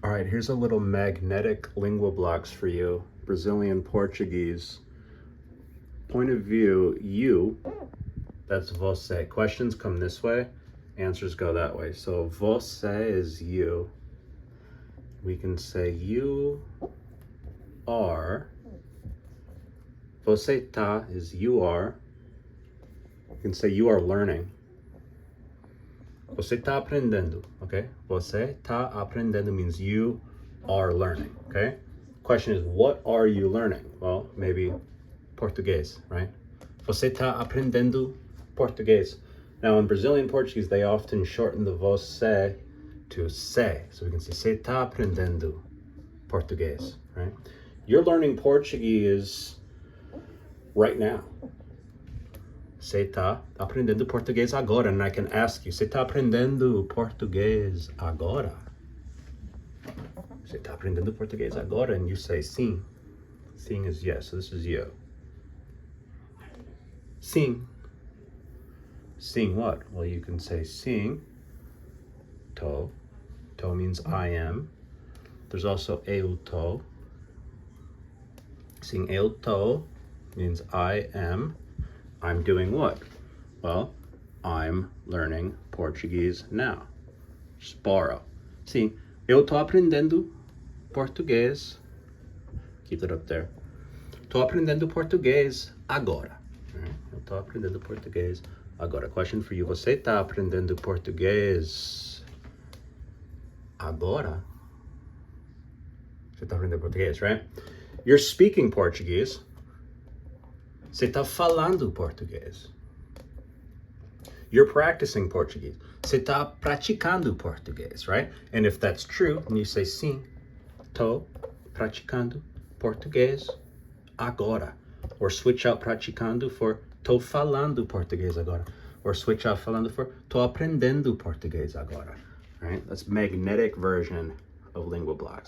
All right, here's a little magnetic LinguaBLOX for you. Brazilian Portuguese. Point of view, you, that's você. Questions come this way, answers go that way. So você is you. We can say you are. Você tá is you are. You can say you are learning. Você tá aprendendo, okay? Você tá aprendendo means you are learning, okay? Question is, what are you learning? Well, maybe Portuguese, right? Você tá aprendendo português. Now, in Brazilian Portuguese, they often shorten the você to se. So we can say, você tá aprendendo português, right? You're learning Portuguese right now. Você tá aprendendo português agora. And I can ask you, você tá aprendendo português agora? Você tá aprendendo português agora? And you say sim. Sim is yes. So this is you. Sim. Sim what? Well, you can say sim. Tô. Tô means I am. There's also eu tô. Sim, eu tô means I am. I'm doing what? Well, I'm learning Portuguese now. Just borrow. Sim, eu tô aprendendo português. Keep it up there. Tô aprendendo português agora. Eu tô aprendendo português agora. Question for you. Você tá aprendendo português agora? Você tá aprendendo português, right? You're speaking Portuguese. Você tá falando português. You're practicing Portuguese. Você tá praticando português, right? And if that's true, then you say sim, tô praticando português agora. Or switch out praticando for tô falando português agora. Or switch out falando for tô aprendendo português agora. Right? That's magnetic version of LinguaBLOX.